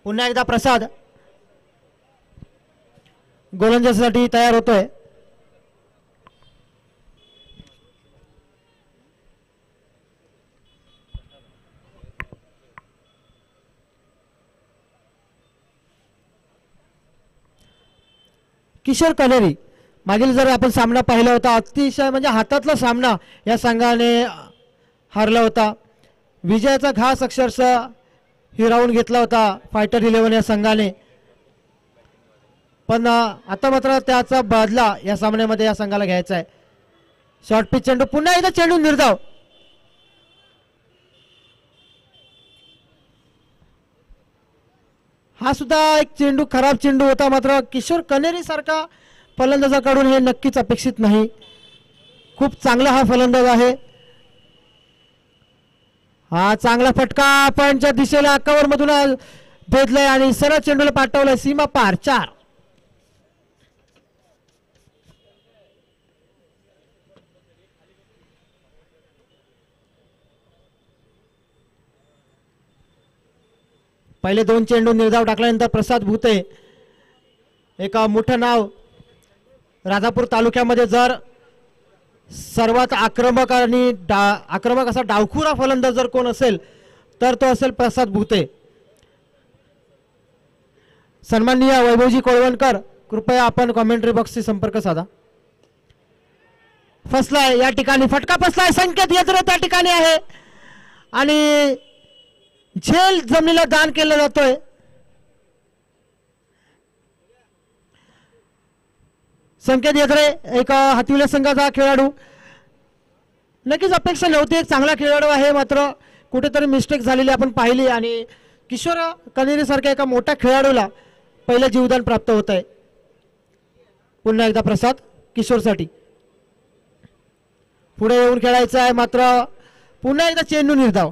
पुन्हा एकदा प्रसाद गोलंदाजीसाठी तयार होतोय. किशोर कनेरी मागील जर आपण सामना पाहिला होता अतिशय म्हणजे हातातला सामना या संघाने हारला होता. विजयाचा घास अक्षरशः हिरावून घेतला होता फायटर 11 या संघाने. पण आता मात्र त्याचा बदला या सामन्यामध्ये या संघाला घ्यायचा आहे. शॉर्ट पिच चेंडू पुन्हा एकदा चेंडू निर्धाव. हा सुद्धा एक चेंडू खराब चेंडू होता. मात्र किशोर कनेरी सारखा फलंदाजाकडून हे नक्कीच अपेक्षित नाही. खूप चांगला हा फलंदाज आहे. हा चांगला फटका पॉइंटच्या दिशेला कव्हर मधून भेदलाय आणि सरळ चेंडूला पाठवलाय सीमा पार 4. पहिले 2 चेंडू निर्धाव टाकल्यानंतर प्रसाद भुते एक मोठं नाव राजापूर तालुक्यामध्ये जर सर्वात आक्रमक आणि आक्रमक असा डावखुरा फलंदाज जर कोण असेल तर तो असेल प्रसाद भुते. सन्माननीय वैभवजी कोळवणकर कृपया आपण कॉमेंट्री बॉक्सशी संपर्क साधा. फसलाय या ठिकाणी फटका फसलाय. संकेत येतो त्या ठिकाणी आहे आणि झेल जमिनीला दान केलं जातोय. संकेत येत्रे एक हातविले संघाचा खेळाडू. नक्कीच अपेक्षा नव्हती. एक चांगला खेळाडू आहे मात्र कुठेतरी मिस्टेक झालेली आपण पाहिली आणि किशोर कनेरी सारख्या एका मोठ्या खेळाडूला पहिलं जीवदान प्राप्त होत आहे. पुन्हा एकदा प्रसाद किशोरसाठी पुढे येऊन खेळायचं आहे. मात्र पुन्हा एकदा चेंडू निर्धाव.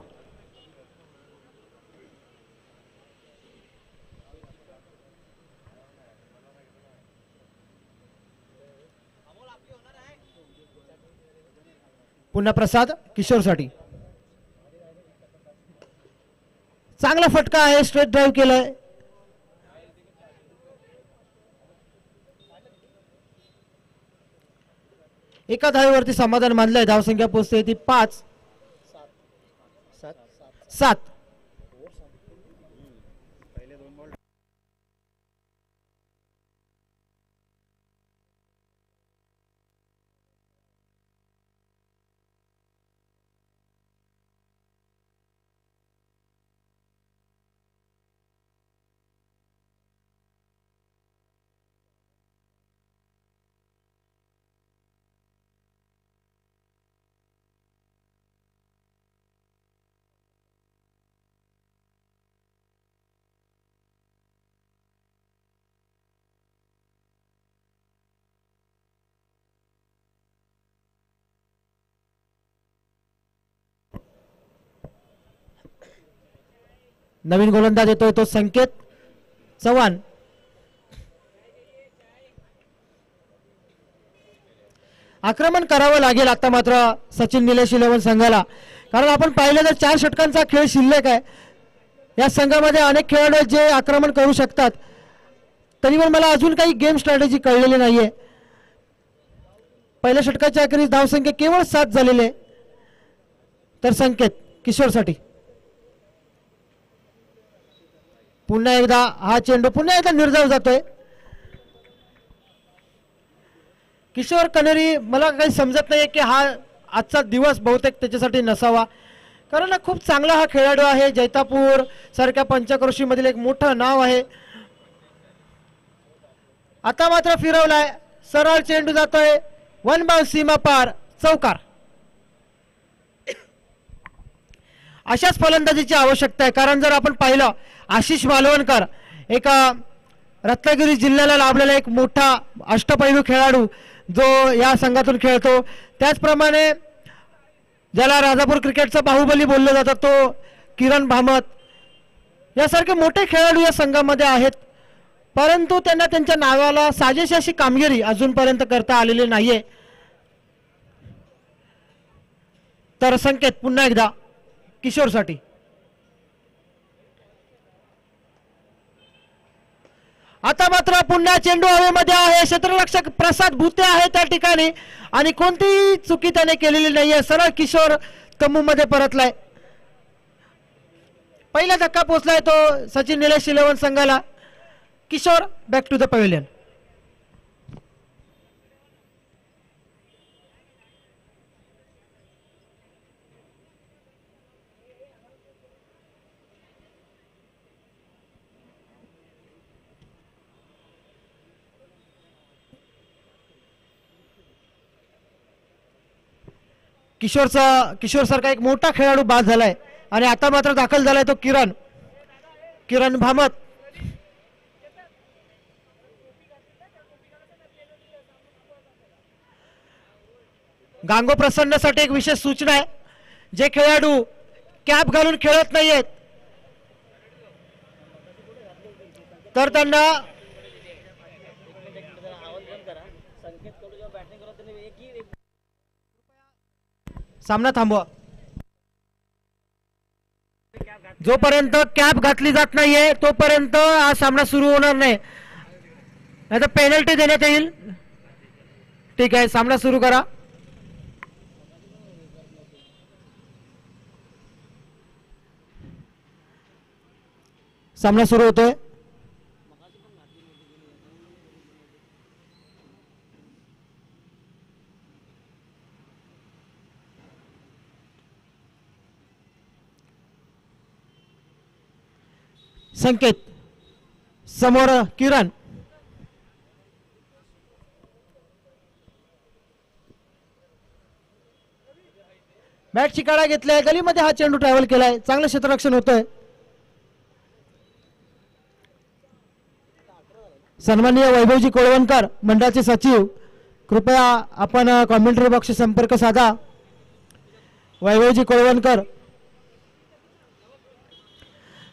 पुन्हा प्रसाद किशोरसाठी चांगला फटका आहे. स्ट्रेट ड्राईव्ह केलाय. एका धावेवरती समाधान मानलंय. धावसंख्या पोहोचते ती 5 7. नवीन गोलंदाज येतोय तो संकेत चव्हाण. आक्रमण करावं लागेल आता मात्र सचिन निलेश 11 संघाला. कारण आपण पाहिलं तर 4 षटकांचा खेळ शिल्लक आहे. या संघामध्ये अनेक खेळाडू आहेत जे आक्रमण करू शकतात. तरी पण मला अजून काही गेम स्ट्रॅटेजी कळलेली नाहीये. पहिल्या षटकाच्या अखेरीस धावसंख्या केवळ 7 झालेले. तर संकेत किशोरसाठी पुन्हा एकदा हा चेंडू पुन्हा एकदा निर्धाव जातोय. किशोर कनेरी मला काही समजत नाही की हा आजचा दिवस बहुतेक त्याच्यासाठी नसावा. कारण खूप चांगला हा खेळाडू आहे. जैतापूर सारख्या पंचक्रोशी मधील एक मोठं नाव आहे. आता मात्र फिरवलाय. सरळ चेंडू जातोय 1 बाउंस सीमा पार चौकार. अशाच फलंदाजीची आवश्यकता आहे. कारण जर आपण पाहिलं आशिष मालवणकर एक रत्नागिरी जिल्ह्याला लाभलेला एक मोठा अष्टपैलू खेळाडू जो या संघातून खेळतो. त्याचप्रमाणे ज्याला राजापूर क्रिकेटचा बाहुबली बोललं जातं तो किरण भामत यासारखे मोठे खेळाडू या संघामध्ये आहेत. परंतु त्यांना त्यांच्या नावाला साजेशी अशी कामगिरी अजूनपर्यंत करता आलेली नाहीये. तर संकेत पुन्हा एकदा किशोरसाठी मात्र पुन्हा चेंडू हवेमध्ये आहे. क्षेत्ररक्षक प्रसाद भुते आहे त्या ठिकाणी आणि कोणतीही चुकी त्याने केलेली नाहीये. सरळ किशोर तंबू मध्ये परतलाय. पहिला धक्का पोहोचलाय तो सचिन निलेश 11 संघाला. Kishor back to the pavilion. Kishor सारखा एक मोठा खेळाडू बाद झालाय आणि आता मात्र दाखल झालाय तो किरण भामत. गांगो प्रसन्नसाठी एक विशेष सूचना आहे. जे खेळाडू कॅप घालून खेळत नाहीयेत तर त्यांना सामना थांबवा. जोपर्यंत कॅप घातली जात नाहीये तोपर्यंत हा सामना सुरू होणार नाही. नाहीतर पेनल्टी देण्यात येईल. ठीक आहे, सामना सुरू करा. सामना सुरू होतोय. संकेत समोर किरण. बॅटची काढा घेतलाय. गलीमध्ये हा चेंडू ट्रॅव्हल केलाय. चांगलं क्षेत्ररक्षण होतंय. सन्माननीय वैभवजी कोळवणकर मंडळाचे सचिव, कृपया आपण कॉमेंट्री बॉक्सशी संपर्क साधा. वैभवजी कोळवणकर.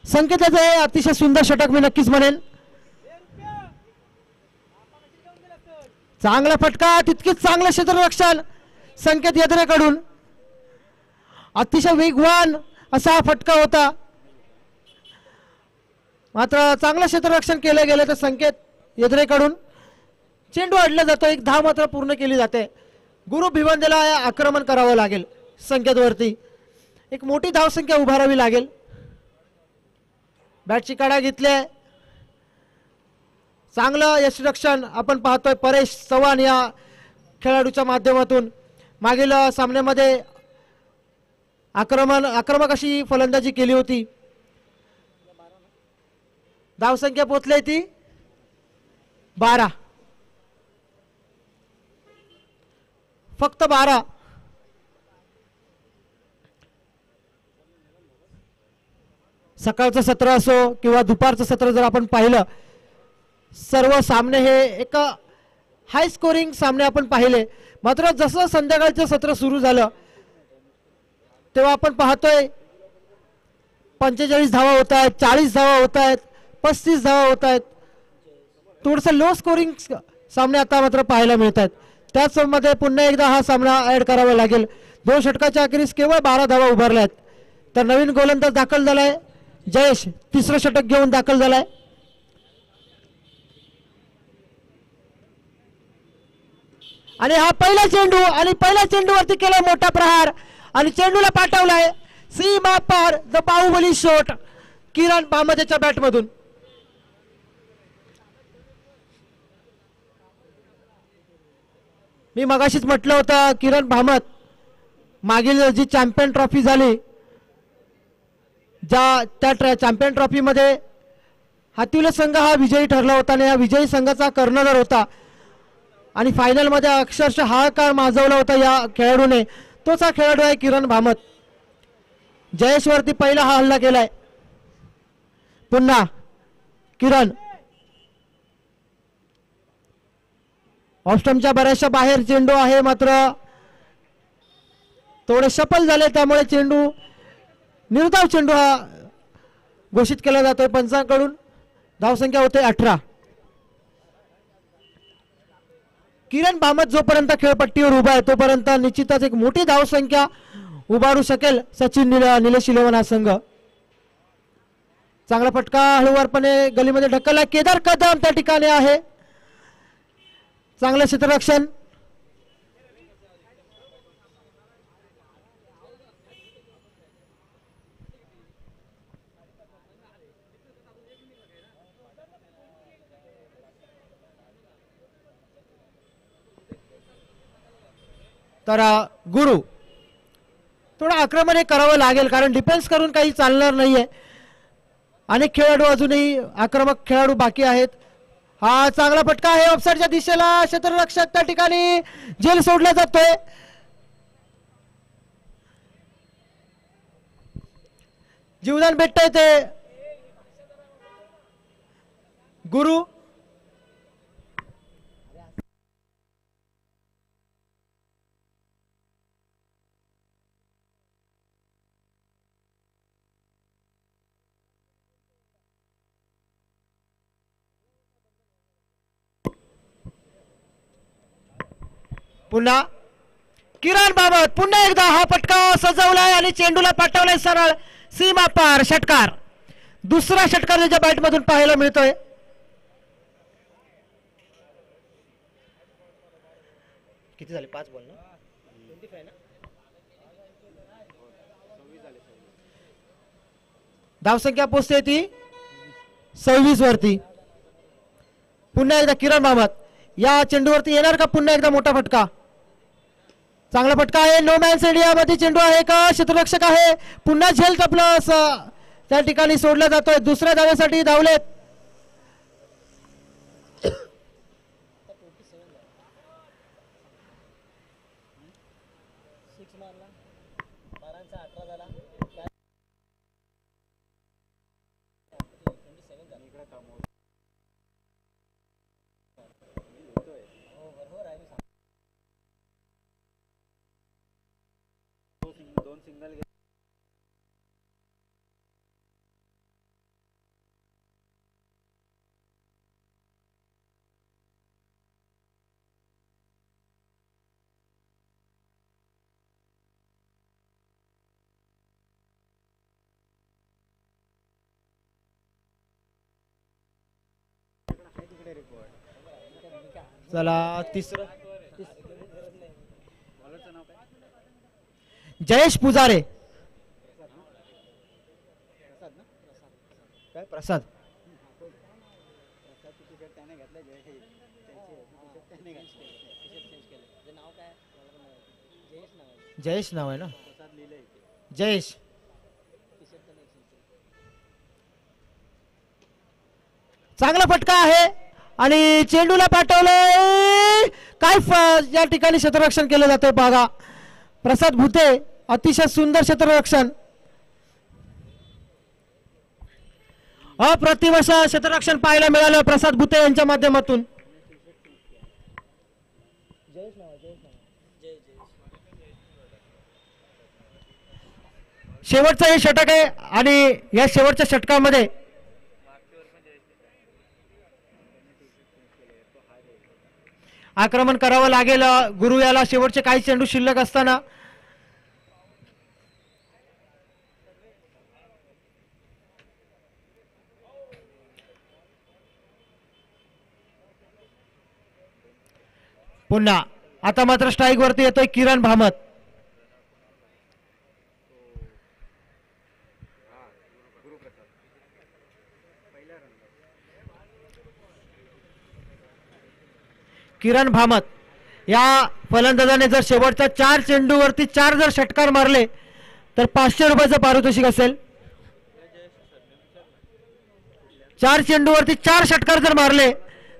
संकेताचं हे अतिशय सुंदर षटक मी नक्कीच म्हणेन. चांगला फटका, तितकीच चांगलं क्षेत्ररक्षण संकेत यद्रेकडून. अतिशय वेगवान असा हा फटका होता. मात्र चांगलं क्षेत्ररक्षण केलं गेलं तर संकेत यद्रेकडून चेंडू अडला जातो. एक धाव मात्र पूर्ण केली जाते. गुरु भिवंदीला आक्रमण करावं लागेल. संकेतवरती एक मोठी धावसंख्या उभारावी लागेल. बॅटची काढा घेतली. चांगलं यशरक्षण आपण पाहतोय परेश चव्हाण या खेळाडूच्या माध्यमातून. मागील सामन्यामध्ये आक्रमक अशी फलंदाजी केली होती. धावसंख्या पोहोचली ती 12, फक्त 12. सकाळचं सत्र असो किंवा दुपारचं सत्र जर आपण पाहिलं, सर्व सामने हे एक हाय स्कोरिंग सामने आपण पाहिले. मात्र जसं संध्याकाळचं सत्र सुरू झालं तेव्हा आपण पाहतोय 45 धावा होत आहेत, 40 धावा होत आहेत, 35 धावा होत आहेत. थोडंसं लो स्कोरिंग सामने आता मात्र पाहायला मिळत आहेत. त्याचमध्ये पुन्हा एकदा हा सामना ऍड करावा लागेल. 2 षटकाच्या अखेरीस केवळ 12 धावा उभारल्या आहेत. तर नवीन गोलंदाज दाखल झालाय जयेश, तिसरं षटक घेऊन दाखल झालाय. आणि हा पहिला चेंडू आणि पहिल्या चेंडूवरती केला मोठा प्रहार आणि चेंडूला पाठवलाय सीमा पार. द बाहुबली शॉट किरण भामतच्या बॅट मधून. मी मगाशीच म्हटलं होतं किरण भामत मागील जी चॅम्पियन ट्रॉफी झाली, त्या चॅम्पियन ट्रॉफी मध्ये हातविले संघ हा विजयी ठरला होता आणि या विजयी संघाचा कर्णधार होता. आणि फायनल मध्ये अक्षरशः हाहाकार माजवला होता या खेळाडूने. तोच हा खेळाडू आहे किरण भामत. जयेशवरती पहिला हा हल्ला केलाय. पुन्हा किरण ऑफस्टंपच्या बऱ्याचशा बाहेर चेंडू आहे. मात्र थोडे सफल झाले त्यामुळे चेंडू निर्धाव चेंडू हा घोषित केला जातोय पंचांकडून. धावसंख्या होते 18. किरण भामत जोपर्यंत खेळपट्टीवर उभा आहे तोपर्यंत निश्चितच एक मोठी धावसंख्या उभारू शकेल सचिन निलेश 11 हा संघ. चांगला फटका हळूवारपणे गलीमध्ये ढकलला. केदार कदम त्या ठिकाणी आहे. चांगलं क्षेत्ररक्षण. तर गुरु थोडं आक्रमण हे करावं लागेल, कारण डिफेन्स करून काही चालणार नाहीये. अनेक खेळाडू अजूनही आक्रमक खेळाडू बाकी आहेत. हा चांगला फटका आहे ऑफसाईडच्या दिशेला. क्षेत्ररक्षक त्या ठिकाणी जेल सोडला जातोय. जीवदान भेटतंय ते गुरु. पुन्हा किरण बाबत पुन्हा एकदा हा फटका सजवलाय आणि चेंडूला पाठवलाय सरळ सीमा पार. षटकार. दुसरा षटकार त्याच्या बॅट मधून पाहायला मिळतोय. किती झाले? 5 बॉल ना. धावसंख्या पोहोचते ती 26 वरती. पुन्हा एकदा किरण बाबत या चेंडूवरती येणार का पुन्हा एकदा मोठा फटका? चांगला फटका आहे. नो मॅन्स एरियामध्ये चेंडू आहे का? क्षेत्ररक्षक आहे. पुन्हा झेल टपलस त्या ठिकाणी सोडला जातोय. दुसऱ्या धावेसाठी धावलेत. चला तिसरं जयेश पुजारे. काय प्रसाद? जयेश नाव आहे ना. जयेश. चांगला फटका आहे आणि चेंडूला पाठवलंय. काय या ठिकाणी क्षेत्ररक्षण केलं जातंय बघा. प्रसाद भुते अतिशय सुंदर क्षेत्ररक्षण. अप्रतिम असं क्षेत्ररक्षण पाहायला मिळालं प्रसाद भुते यांच्या माध्यमातून. शेवटचं हे षटक आहे आणि या शेवटच्या षटकामध्ये आक्रमण करावं लागेल गुरु याला. शेवटचे काही चेंडू शिल्लक असताना पुन्हा आता मात्र स्ट्राईक वरती येतोय किरण भामत. किरण भामत या फलंदाजाने जर शेवटच्या 4 चेंडूवरती 4 जर षटकार मारले तर 500 रुपयाचं पारितोषिक असेल. 4 चेंडूवरती 4 षटकार जर मारले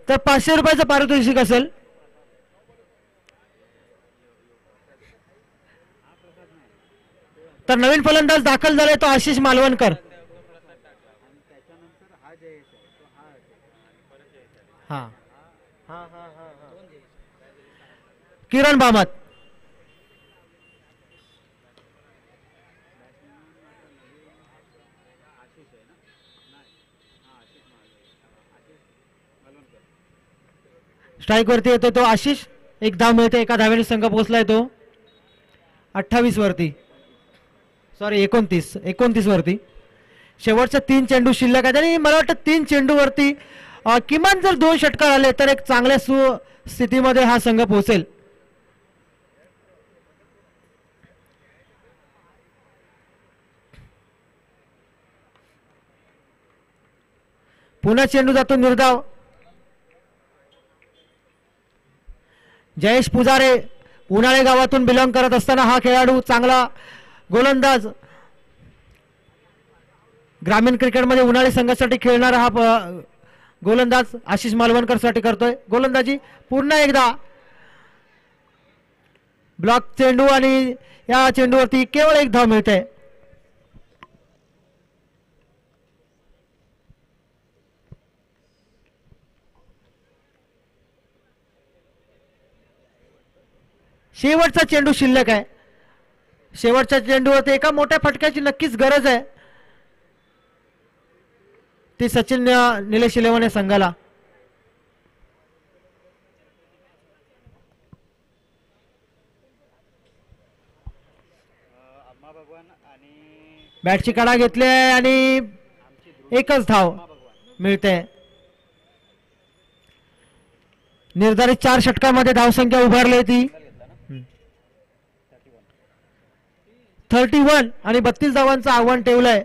तर 500 रुपयाचं पारितोषिक असेल. तर नवीन फलंदाज दाखल झाले तो आशिष मालवणकर. हा किरण भामत. स्ट्राईक वरती येतो तो आशिष. एक धाव मिळते. एका धावेने संघ पोहोचलाय तो 28 वरती. सॉरी 29 वरती. शेवटच्या 3 चेंडू शिल्लक आहेत आणि मला वाटतं 3 चेंडूवरती किमान जर 2 षटकार आले तर एक चांगल्या स्थितीमध्ये हा संघ पोहोचेल. पुन्हा चेंडू जातो निर्धाव. जयेश पुजारे उन्हाळे गावातून बिलॉंग करत असताना हा खेळाडू चांगला गोलंदाज, ग्रामीण क्रिकेटमध्ये उन्हाळी संघासाठी खेळणारा हा गोलंदाज आशिष मालवणकर साठी करतोय गोलंदाजी. पुन्हा एकदा ब्लॉक चेंडू आणि या चेंडूवरती केवळ 1 धाव मिळते. शेवटचा चेंडू शिल्लक आहे. शेवटच्या चेंडूवरती एका मोठ्या फटक्याची नक्कीच गरज आहे ती सचिन निलेश इलेव्हन या संघाला. बॅटची कडा घेतली आहे आणि एकच धाव मिळते. निर्धारित 4 षटकामध्ये धावसंख्या उभारली ती 31 आणि 32 धावांचं आव्हान ठेवलंय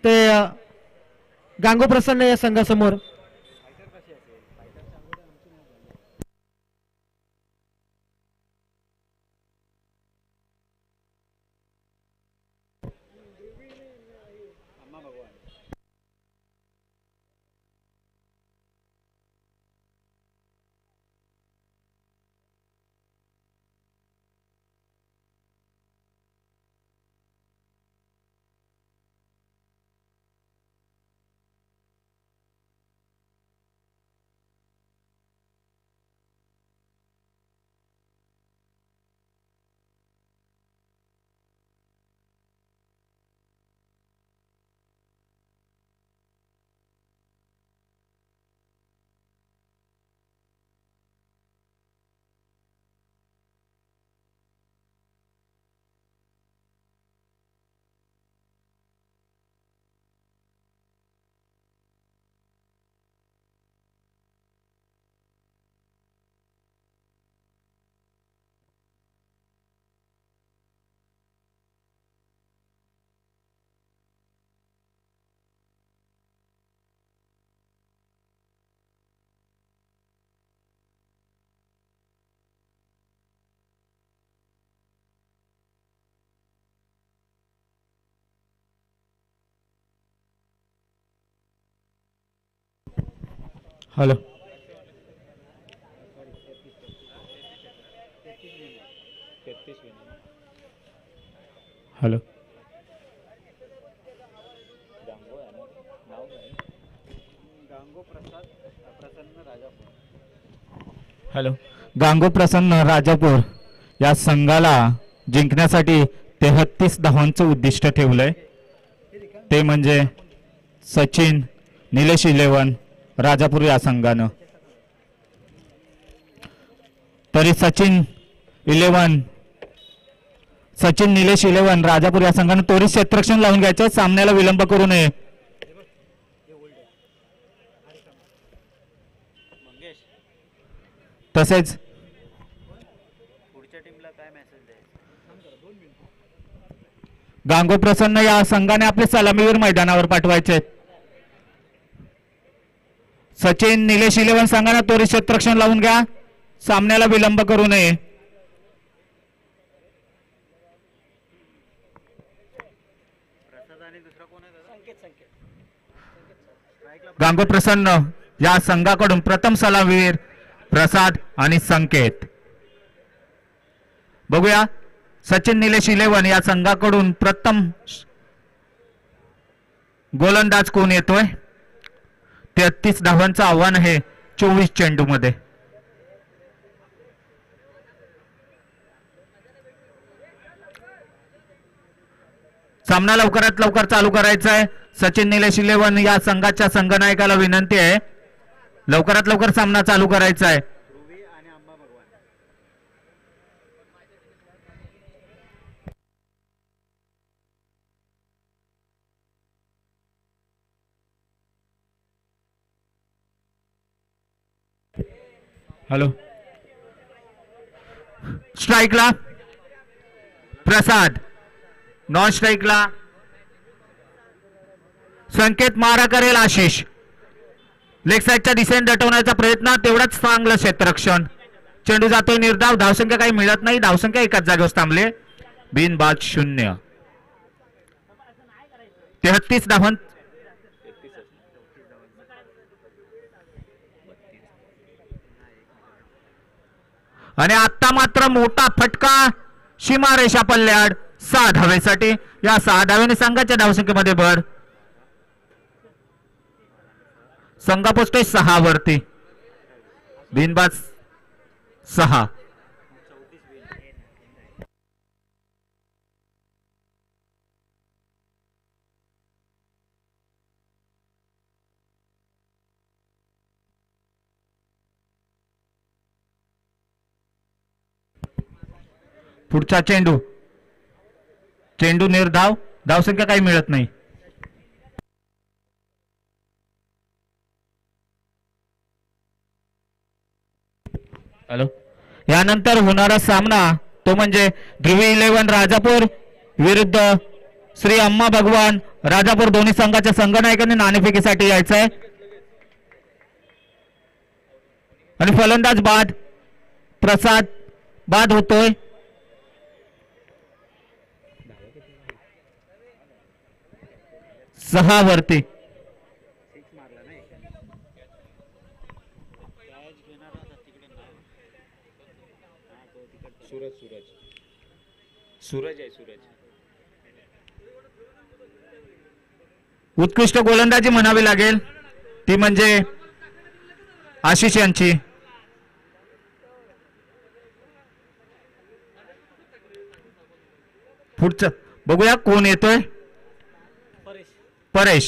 ते गांगो प्रसन्न या संघासमोर. हॅलो हॅलो हॅलो गांगो प्रसन्न राजापूर या संघाला जिंकण्यासाठी 33 धावांचं उद्दिष्ट ठेवलंय. ते म्हणजे सचिन निलेश इलेव्हन राजापूर या संघानं. तरी सचिन निलेश इलेव्हन राजापूर या संघानं त्वरित क्षेत्ररक्षण लावून घ्यायचं, सामन्याला विलंब करू नये. तसेच गांगो प्रसन्न या संघाने आपले सलामीवीर मैदानावर पाठवायचे. सचिन निलेश इलेव्हन संघाने त्वरित क्षेत्ररक्षण लावून घ्या, सामन्याला विलंब करू नये. गांगो प्रसन्न या संघाकडून प्रथम सलामीवीर प्रसाद आणि संकेत. बघूया सचिन निलेश इलेव्हन या संघाकडून प्रथम गोलंदाज कोण येतोय. 33 धावांचं आव्हान आहे 24 चेंडू मध्ये. सामना लवकरात लवकर चालू करायचा आहे. सचिन निलेश इलेव्हन या संघाच्या संघनायकाला विनंती आहे लवकरात लवकर सामना चालू करायचा आहे. हॅलो. स्ट्राईकला प्रसाद, नॉन स्ट्राईकला संकेत, मारा करेल आशिष. लेग साईडच्या दिशेने दटवण्याचा प्रयत्न, तेवढाच चांगलं क्षेत्ररक्षण. चेंडू जातोय निर्धाव, धावसंख्या काही मिळत नाही, धावसंख्या एकाच जागेवर थांबले. बिनबाद 0. 33 धावन. आणि आता मात्र मोठा फटका सीमारेषा पल्ल्याड 6 धावेसाठी. या 6 धावेने संघाच्या धावसंख्येमध्ये भर. संघ पोचतोय 6 वरती. बिनबाद 6. पुढचा चेंडू, चेंडू निर्धाव, धावसंख्या काही मिळत नाही. हॅलो. यानंतर होणारा सामना तो म्हणजे ध्रुवी 11 राजापूर विरुद्ध श्री अम्मा भगवान राजापूर. दोन्ही संघाच्या संघनायकांनी नाणेफेकीसाठी यायचं आहे. आणि फलंदाज बाद, प्रसाद बाद होतोय. सहा वरती. सूरज आहे, सूरज. उत्कृष्ट गोलंदाजी म्हणावी लागेल, ती म्हणजे आशिष यांची. पुढचं बघूया कोण येतोय. परेश.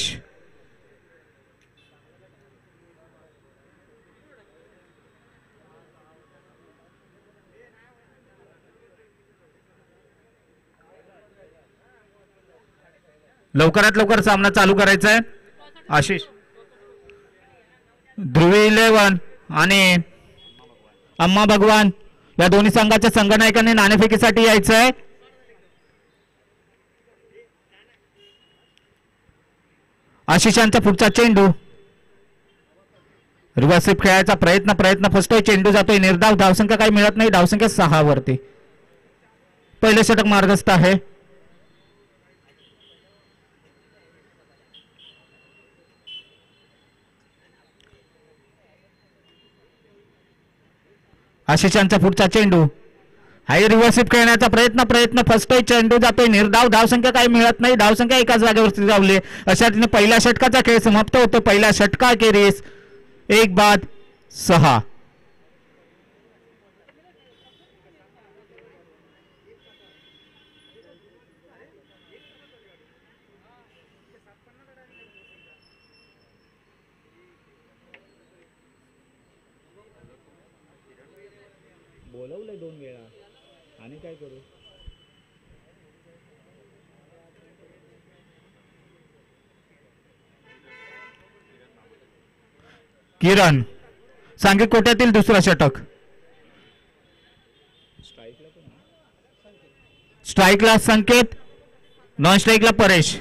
लवकरात लवकर सामना चालू करायचा आहे. आशिष, ध्रुवी 11 आणि अम्मा भगवान या दोन्ही संघाच्या संघनायकांनी नाणेफेकीसाठी यायचं आहे. आशिषांचा पुढचा चेंडू, रिव्हर्सिप खेळायचा प्रयत्न फसतोय. चेंडू जातोय निर्धाव, धावसंख्या काही मिळत नाही, धावसंख्या 6 वरती. पहिले षटक मार्गस्थ आहे. आशिषांचा पुढचा चेंडू, हाय रिव्हर्सिप खेळण्याचा प्रयत्न फसतोय. चेंडू जातोय निर्धाव, धावसंख्या काही मिळत नाही, धावसंख्या एकाच जागेवरती जावली. अशा रीतीने पहिल्या षटकाचा खेळ समाप्त होतो. पहिल्या षटकाखेरीस 1 बाद 6. बोलवलंय 2 वेळा आणि काय करू. किरण, सांघिक कोट्यातील दुसरा षटक. स्ट्राईकला संकेत, नॉन स्ट्राईकला परेश.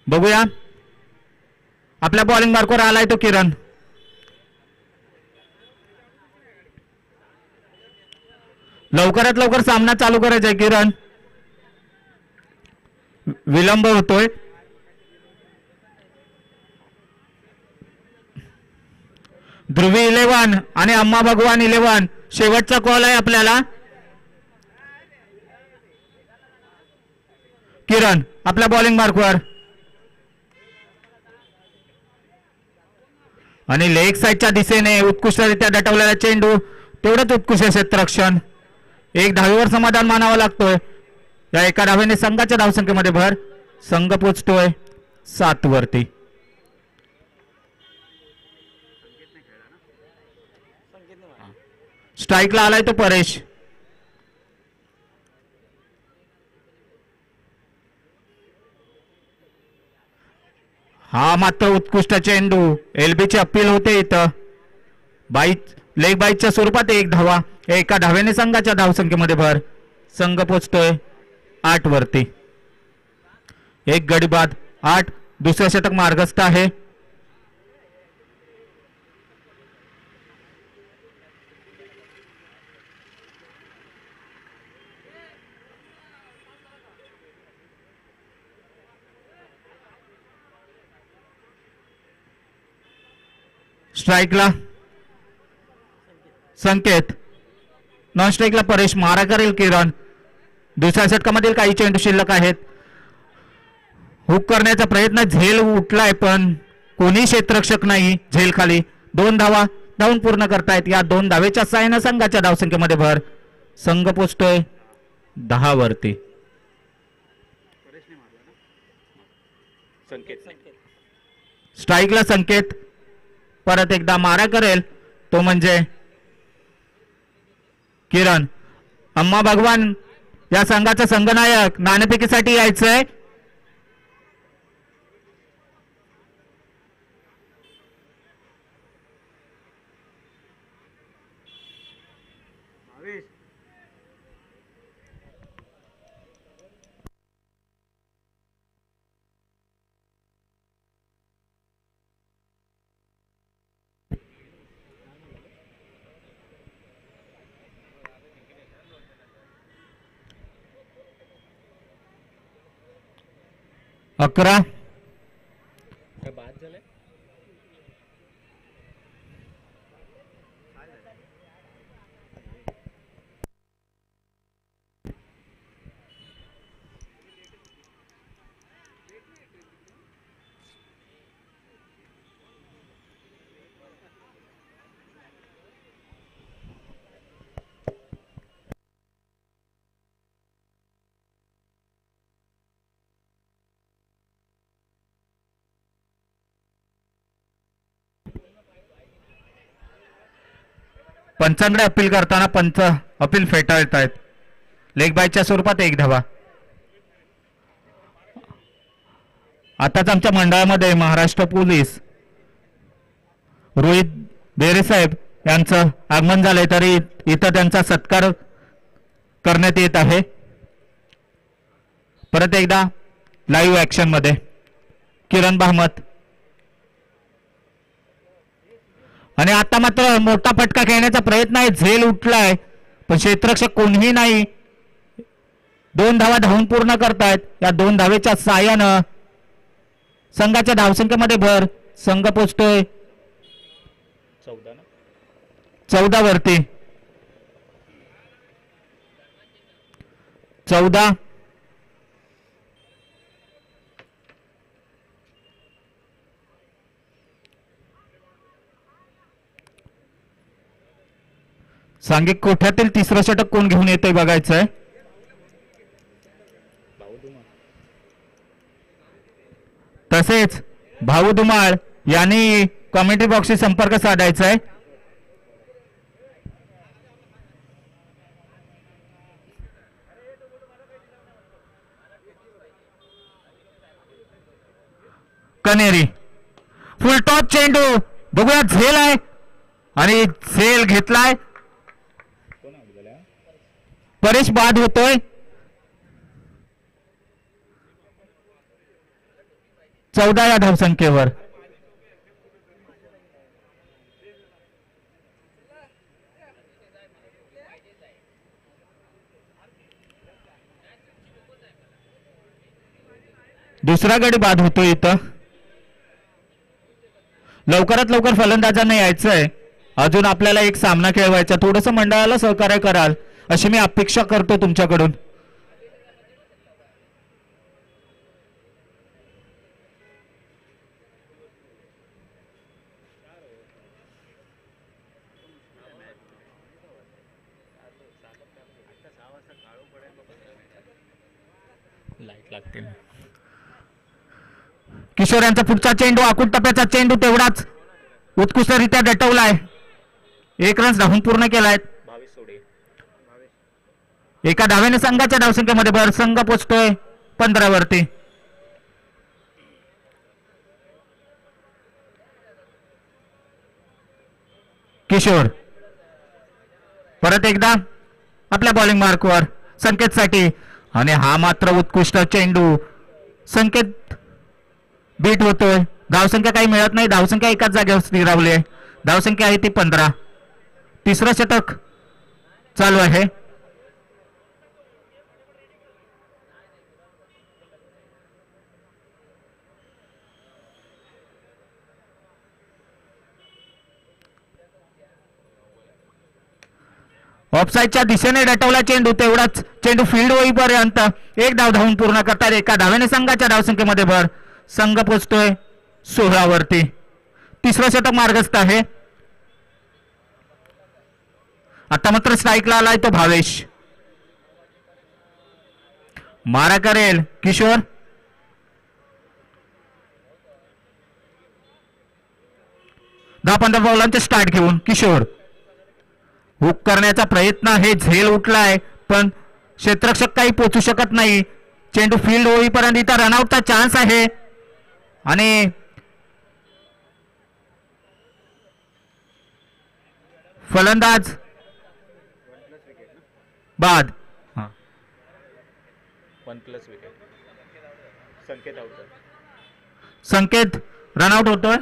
बघूया, आपल्या बॉलिंग मार्कवर आलाय तो किरण. लवकरात लवकर सामना चालू करायचा आहे किरण, विलंब होतोय. ध्रुवी 11 आणि अम्मा भगवान 11 शेवटचा कॉल आहे आपल्याला. किरण आपल्या बॉलिंग मार्कवर आणि लेग साईडच्या दिशेने उत्कृष्टरित्या दटवलेला चेंडू, तेवढंच उत्कृष्ट क्षेत्ररक्षण. 1 धावेवर समाधान मानावं लागतोय. या एका धावेने संघाच्या धावसंख्येमध्ये भर. संघ पोचतोय 7 वरती. स्ट्राईकला आलाय तो परेश. हा मात्र उत्कृष्ट चेंडू, एलबीची अपील होते इथं. लेग बाईच्या स्वरूपात एक धावा, एका धाव्याने संघाच्या धावसंख्येमध्ये भर. संघ पोचतोय 8 वरती. एक गडी बाद 8. दुसरे षटक मार्गस्थ आहे. स्ट्राईकला संकेत, नॉन स्ट्राईकला परेश. मारा करेल किरण. दुसऱ्या षटकामधील काही चेंडू शिल्लक आहेत. हुक करण्याचा प्रयत्न, झेल उठलाय पण कोणी क्षेत्ररक्षक नाही. झेल खाली. 2 धावा धावून पूर्ण करतायत. या 2 धावेच्या साहाय्याने संघाच्या धावसंख्येमध्ये भर. संघ पोचतोय 10 वरती. स्ट्राईकला संकेत, परत एकदा मारा करेल तो म्हणजे किरण. अम्मा भगवान या संघाचा संघनायक नाणेफेकीसाठी यायचंय. अकरा. काय बाद झालंय? पंचांकडे अपील करताना पंच अपील फेटाळत आहेत. लेग बायच्या स्वरूपात एक धावा. आताच आमच्या मंडळामध्ये महाराष्ट्र पोलीस रोहित बेरे साहेब यांचं आगमन झालंय, तरी इथं त्यांचा सत्कार करण्यात येत आहे. परत एकदा लाईव्ह ऍक्शन मध्ये किरण भामत. आणि आता मात्र मोठा फटका खेळण्याचा प्रयत्न आहे. झेल उठलाय पण क्षेत्ररक्षक कोणीही नाही. 2 धावा धावून पूर्ण करतायत. या 2 धावेच्या साहाय्यानं संघाच्या धावसंख्येमध्ये भर. संघ पोचतोय 14 वरती. 14. सांघिक कोठ्यातील तिसरं षटक कोण घेऊन येतोय बघायचंय. तसेच भाऊ धुमाळ यांनी कॉमेंट्री बॉक्सशी संपर्क साधायचा आहे. कनेरी फुल टॉप चेंडू. बघूया झेल आहे आणि झेल घेतलाय. परेश बाद होतोय. 14 या धावसंख्येवर. दुसरा गडी बाद होतोय इथं. लवकरात लवकर फलंदाजांना यायचंय. अजून आपल्याला एक सामना खेळवायचा. थोडस मंडळाला सहकार्य कराल अशी मी अपेक्षा करतो तुमच्याकडून. किशोर यांचा पुढचा चेंडू, आकुट टप्प्याचा चेंडू तेवढाच उत्कृष्टरित्या दटवलाय. 1 रन धावून पूर्ण केलाय. एका धावेने संघाच्या धावसंख्येमध्ये भर. संघ पोचतोय 15 वरती. किशोर परत एकदा आपल्या बॉलिंग मार्कवर संकेतसाठी आणि हा मात्र उत्कृष्ट चेंडू. संकेत बीट होतोय. धावसंख्या काही मिळत नाही. धावसंख्या एकाच जागेवर स्थिरावली आहे. धावसंख्या आहे ती 15. तिसरं षटक चालू आहे. ऑफसाईडच्या दिशेने डटवला चेंडू. तेवढाच चेंडू फील्ड होईपर्यंत एक धाव धावून पूर्ण करतात. एका धावेने संघाच्या धावसंख्येमध्ये भर. संघ पोचतोय 16 वरती. तिसरं षटक मार्गस्थ आहे. आता मात्र स्ट्राईकला आलाय तो भावेश. मारा करेल किशोर. दहा 15 बॉलांचे स्टार्ट घेऊन किशोर हुक करण्याचा प्रयत्न आहे. झेल उठलाय पण क्षेत्ररक्षक काही पोचू शकत नाही. चेंडू फील्ड होईपर्यंत इथं रनआउटचा चान्स आहे आणि फलंदाज बाद. 1+ विकेट. संकेत आउट. संकेत रनआउट होतोय.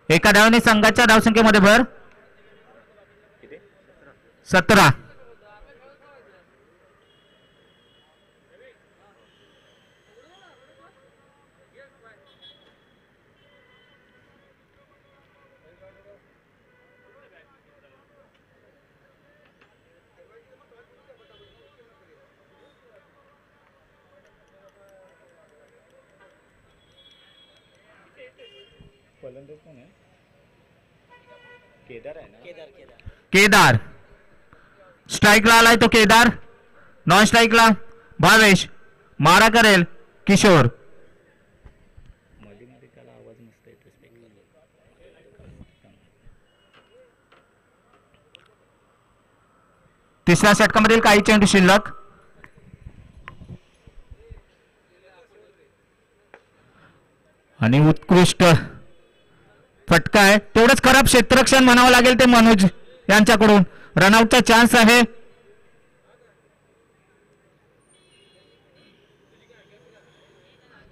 एका धावेने संघाच्या धावसंख्येमध्ये भर. 17. फलंदाज कोण आहे? केदार आहे ना? केदार. स्ट्राईकला आलाय तो केदार. नॉन स्ट्राईकला भावेश. मारा करेल किशोर. मध्ये मध्ये त्याला आवाज मस्त येतो. तिसऱ्या षटकामधील काही चेंडू शिल्लक. आणि उत्कृष्ट फटका आहे. तेवढंच खराब क्षेत्ररक्षण म्हणावं लागेल ते मनोज यांच्याकडून. रनआउटचा चान्स आहे.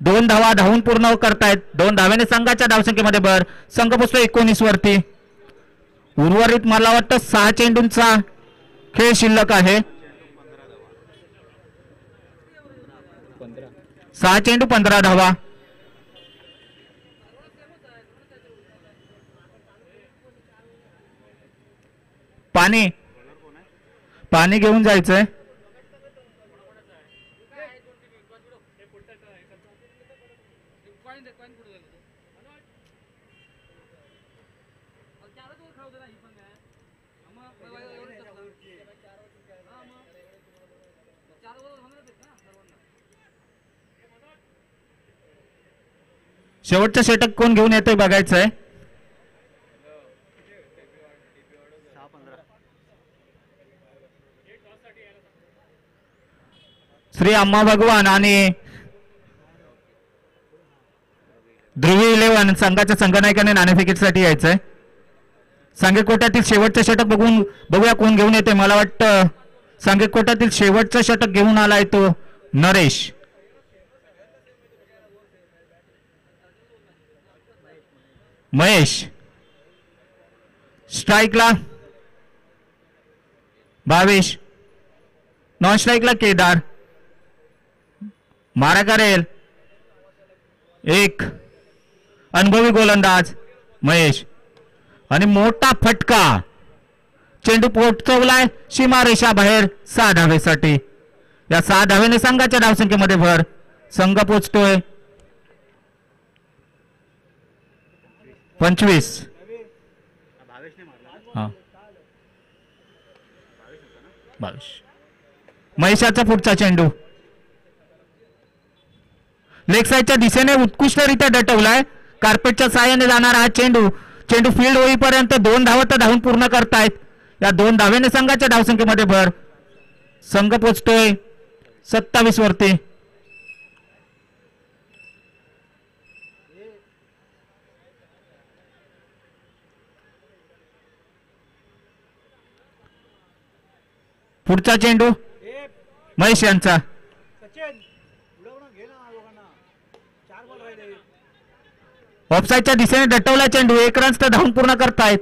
दोन धावा धावून पूर्ण करतायत. 2 धावेने संघाच्या धावसंख्येमध्ये भर. संघ पोचतो 19 वरती. उर्वरित मला वाटतं 6 चेंडूंचा खेळ शिल्लक आहे. 6 चेंडू 15 धावा. पाणी घेऊन जायचंय. शेवटचं षटक कोण घेऊन येतोय बघायचंय. श्री अम्मा भगवान आणि ध्रुवी 11 संघाच्या संघनायकाने नाणेफेकीसाठी यायचंय. सांघिक कोट्यातील शेवटचं षटक बघूया कोण घेऊन येते. मला वाटतं सांघिक कोट्यातील शेवटचं षटक घेऊन आलाय तो नरेश. महेश. स्ट्राईकला भावेश. नॉन स्ट्राईकला केदार. मारा करेल एक अनुभवी गोलंदाज महेश. आणि मोठा फटका. चेंडू पोहोचवलाय सीमारेषा बाहेर 6 धावेसाठी. या 6 धावेने संघाच्या धावसंख्येमध्ये भर. संघ पोचतोय 25. महेशाचा पुढचा चेंडू लेग साईडच्या दिशेने उत्कृष्टरित्या डटवलाय. कार्पेटच्या साहाय्याने जाणारा हा चेंडू फील्ड होईपर्यंत 2 धावा तर धावून पूर्ण करतायत. या 2 धावेने संघाच्या धावसंख्येमध्ये भर. संघ पोचतोय 27 वरती. पुढचा चेंडू महेश यांचा. ऑफसाईडच्या दिशेने डटवला चेंडू. 1 रन्स तर धावून पूर्ण करतायत.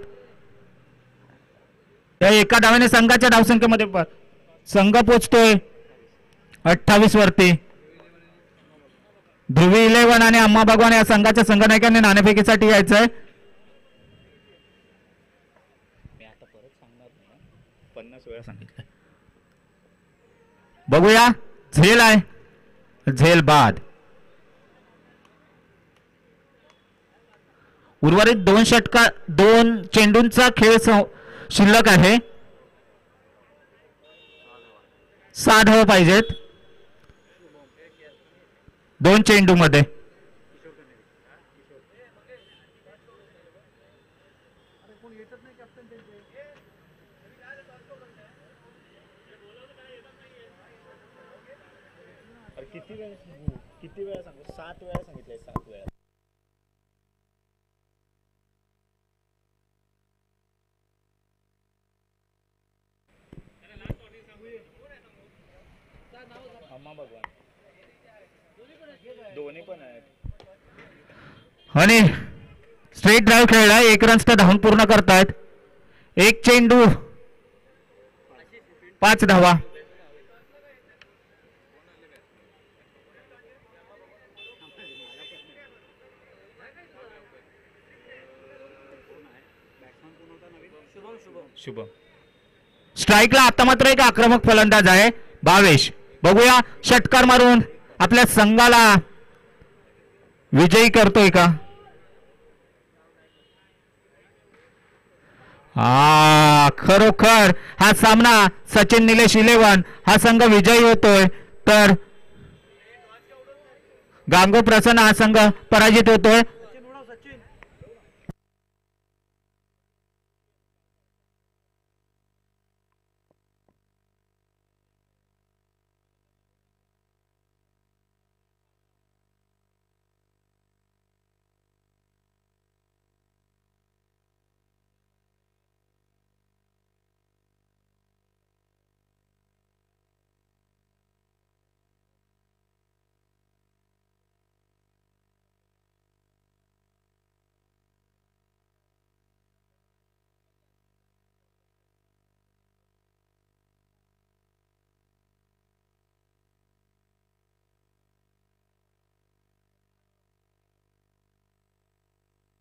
या एका धावेने संघाच्या धावसंख्येमध्ये संघ पोचतोय 28 वरती. ध्रुवी 11 आणि अम्मा भगवान या संघाच्या संघनायकांनी नाणेफेकीसाठी यायचंय. मी आता परत सांगणार नाही 50 वेळा सांगितलं. बघूया. झेल आहे. झेल बाद. उर्वरित 2 चेंडूंचा खेळ शिल्लक आहे. 6 धावा पाहिजेत 2 चेंडू मध्ये. किती वेळा सांगू? 7 वेळा सांगितलंय. 7 वेळा. अम्मा भगवान दोन्ही पण आहेत. आणि स्ट्रेट ड्राईव्ह खेळला. 1 रन्स तर धावून पूर्ण करतायत. 1 चेंडू 5 धावा. शुभम स्ट्राईकला आता मात्र एक आक्रमक फलंदाज आहे भावेश. बघूया षटकार मारून आपल्या संघाला विजयी करतोय का. खरोखर हा सामना सचिन निलेश 11 हा संघ विजयी होतोय तर गांगो प्रसन्न हा संघ पराजित होतोय.